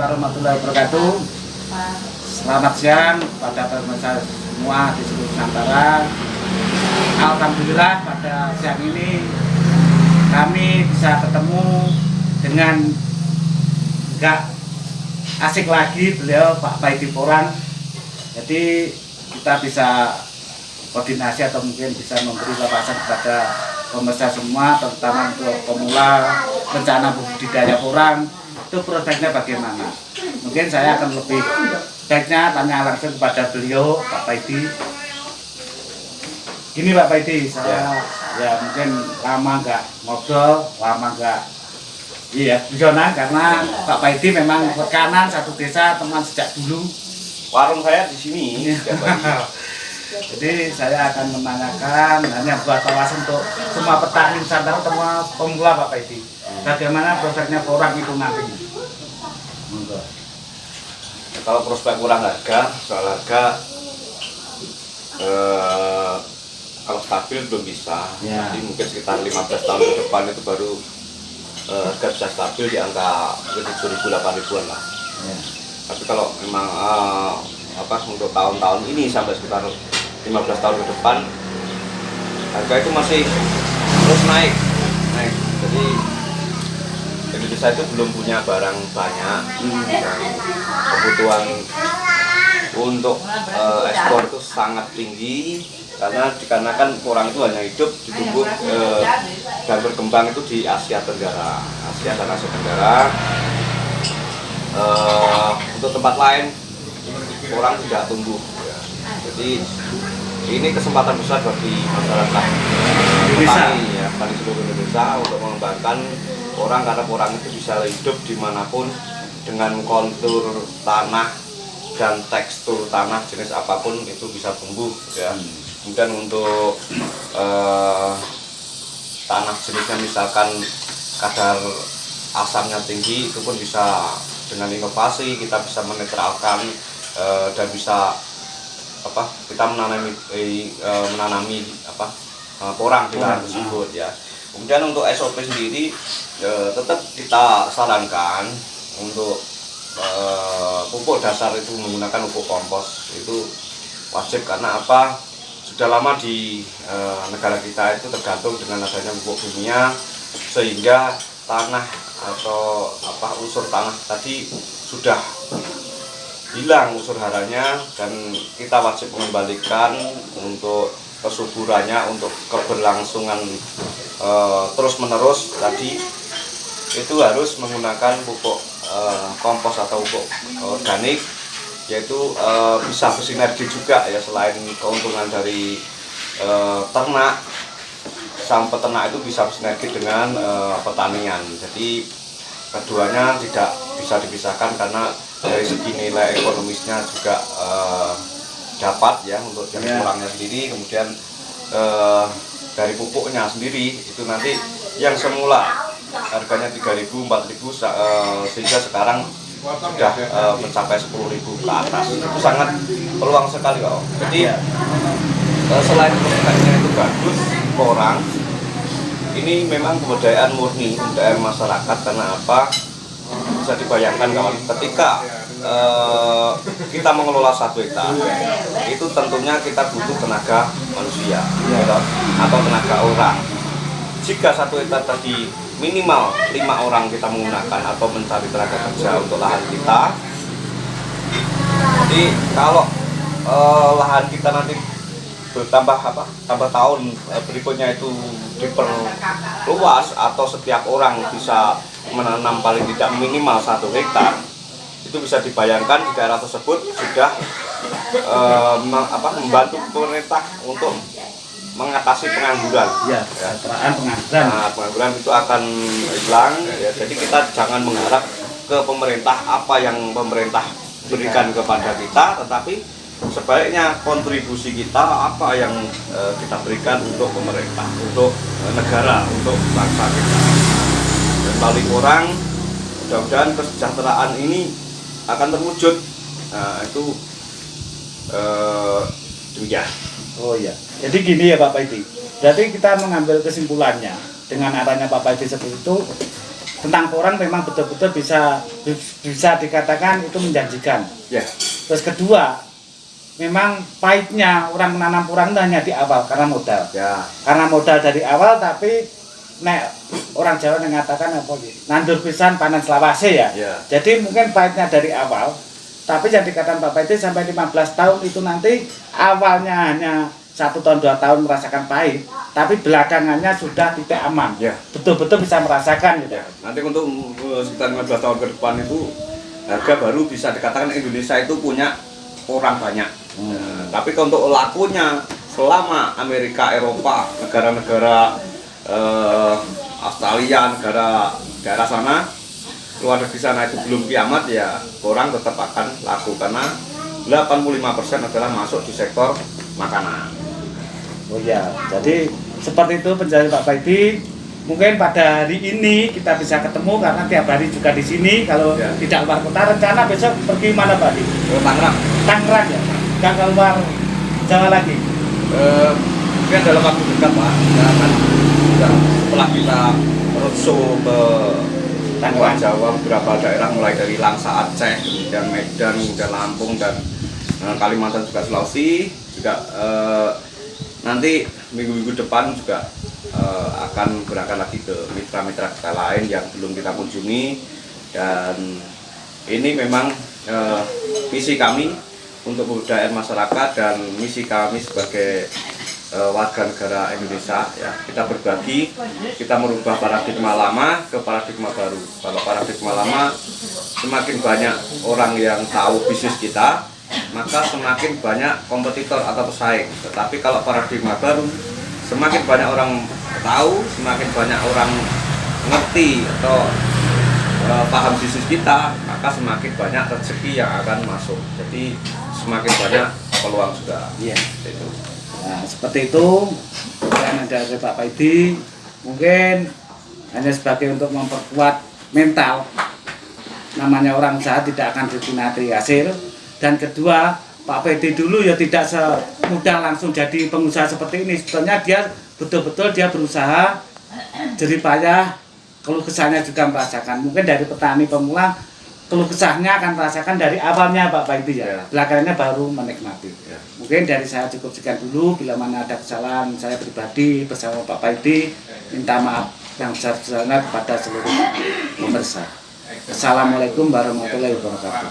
warahmatullahi wabarakatuh. Selamat siang pada pemirsa semua di seluruh Nusantara. Alhamdulillah pada siang ini kami bisa ketemu dengan nggak asik lagi beliau Pak Paidi Porang. Jadi kita bisa koordinasi atau mungkin bisa memberi wawasan kepada pemirsa semua, terutama untuk pemula rencana budidaya porang itu prosesnya bagaimana. Mungkin saya akan lebih baiknya tanya langsung kepada beliau Pak Paidi. Gini Pak Paidi, saya ya mungkin lama nggak ngobrol, lama nggak bijonan karena Pak Paidi memang rekanan satu desa, teman sejak dulu. Warung saya di sini. Jadi saya akan menanyakan hanya buat wawasan untuk semua petani Nusantara, semua pemula Pak Paidi. Bagaimana prosesnya porang itu nantinya? Kalau prospek kurang harga, soal harga kalau stabil belum bisa. Ya. Jadi mungkin sekitar 15 tahun ke depan itu baru harga bisa stabil di angka 7.000-8.000-an lah. Ya. Tapi kalau memang untuk tahun-tahun ini sampai sekitar 15 tahun ke depan harga itu masih terus naik. Jadi Indonesia itu belum punya barang banyak dan kebutuhan untuk ekspor itu sangat tinggi karena dikarenakan porang itu hanya hidup di tumbuh dan berkembang itu di Asia Tenggara, Asia dan Asia Tenggara. Untuk tempat lain porang tidak tumbuh. Jadi ini kesempatan besar bagi masyarakat petani seluruh Indonesia untuk mengembangkan porang karena porang itu bisa hidup dimanapun dengan kontur tanah dan tekstur tanah jenis apapun itu bisa tumbuh ya. Kemudian untuk tanah jenisnya misalkan kadar asamnya tinggi itu pun bisa dengan inovasi kita bisa menetralkan dan bisa kita menanami porang di lahan tersebut ya. Kemudian untuk SOP sendiri tetap kita sarankan untuk pupuk dasar itu menggunakan pupuk kompos itu wajib karena sudah lama di negara kita itu tergantung dengan adanya pupuk kimia sehingga tanah atau unsur tanah tadi sudah hilang unsur haranya dan kita wajib mengembalikan untuk kesuburannya untuk keberlangsungan terus menerus tadi itu harus menggunakan pupuk kompos atau pupuk organik yaitu bisa bersinergi juga ya selain keuntungan dari ternak sang peternak itu bisa bersinergi dengan pertanian jadi keduanya tidak bisa dipisahkan karena dari segi nilai ekonomisnya juga dapat ya untuk jenis porangnya sendiri kemudian dari pupuknya sendiri itu nanti yang semula harganya 3.000, 4.000 sehingga sekarang sudah mencapai 10.000 ke atas itu sangat peluang sekali Pak. Jadi selain prospeknya itu bagus porang ini memang kebudayaan murni kebudayaan masyarakat karena bisa dibayangkan kawan ketika kita mengelola 1 hektar itu tentunya kita butuh tenaga manusia atau tenaga orang. Jika 1 hektar tadi minimal 5 orang kita menggunakan atau mencari tenaga kerja untuk lahan kita. Jadi kalau lahan kita nanti bertambah tambah tahun berikutnya itu diperluas atau setiap orang bisa menanam paling tidak minimal 1 hektar itu bisa dibayangkan di daerah tersebut sudah membantu pemerintah untuk mengatasi pengangguran. Pengangguran. Nah, pengangguran itu akan hilang. Ya, jadi kita jangan mengharap ke pemerintah apa yang pemerintah berikan kepada kita, tetapi sebaliknya kontribusi kita apa yang kita berikan untuk pemerintah, untuk negara, untuk bangsa kita. Dan melalui porang, mudah-mudahan kesejahteraan ini akan terwujud. Nah, itu demikian. Oh iya. Jadi gini ya Pak Paidi. Berarti kita mengambil kesimpulannya dengan arahnya Pak Paidi seperti itu. tentang porang memang betul-betul bisa dikatakan itu menjanjikan. Ya. Terus kedua, memang pahitnya orang menanam porang itu hanya di awal karena modal. Ya. Karena modal dari awal, tapi nek orang Jawa mengatakan apa gitu, nandur pisan panen selawase ya. Ya. Jadi mungkin pahitnya dari awal, tapi yang dikatakan Bapak itu sampai 15 tahun itu nanti awalnya hanya 1 tahun 2 tahun merasakan pahit, tapi belakangannya sudah titik aman. Ya. Betul-betul bisa merasakan gitu. Ya. Nanti untuk sekitar 15 tahun ke depan itu harga baru bisa dikatakan Indonesia itu punya orang banyak. Tapi kalau untuk lakunya selama Amerika, Eropa, negara-negara Australia, negara daerah sana, luar negeri sana itu belum kiamat, ya orang tetap akan laku karena 85% adalah masuk di sektor makanan. Oh ya, jadi seperti itu penjelasan Pak Baidi. Mungkin pada hari ini kita bisa ketemu karena tiap hari juga di sini. Kalau ya. Tidak keluar kota, rencana besok pergi mana Pak Baidi? Ke Tangerang. Tangerang ya, nggak keluar Jawa lagi. Mungkin dalam waktu dekat Pak, ya kan setelah kita roadshow ke luar Jawa, beberapa daerah mulai dari Langsa, Aceh, kemudian Medan, kemudian Lampung dan Kalimantan juga Sulawesi juga nanti minggu-minggu depan juga akan berangkat lagi ke mitra-mitra kita lain yang belum kita kunjungi, dan ini memang misi kami untuk pemberdayaan masyarakat dan misi kami sebagai warga negara Indonesia, ya kita berbagi, kita merubah paradigma lama ke paradigma baru. Kalau paradigma lama semakin banyak orang yang tahu bisnis kita, maka semakin banyak kompetitor atau pesaing. Tetapi kalau paradigma baru, semakin banyak orang tahu, semakin banyak orang ngerti atau paham bisnis kita, maka semakin banyak rezeki yang akan masuk. Jadi semakin banyak peluang juga. Iya. Itu. Nah, seperti itu. Dan dari Pak Baidi mungkin hanya sebagai untuk memperkuat mental. Namanya orang usaha tidak akan rugi nanti hasil. Dan kedua, Pak Baidi dulu ya tidak semudah langsung jadi pengusaha seperti ini. Sebetulnya dia betul-betul dia berusaha jerih payah, keluh kesahnya juga merasakan. Mungkin dari petani pemula keluh kesahnya akan merasakan dari awalnya Pak Baidi ya. Belakangannya baru menikmati. Ya. Mungkin dari saya cukup sekian dulu. Bila mana ada kesalahan saya pribadi bersama Pak Baidi, minta maaf yang sebesar-besarnya kepada seluruh pemirsa. Assalamualaikum warahmatullahi wabarakatuh.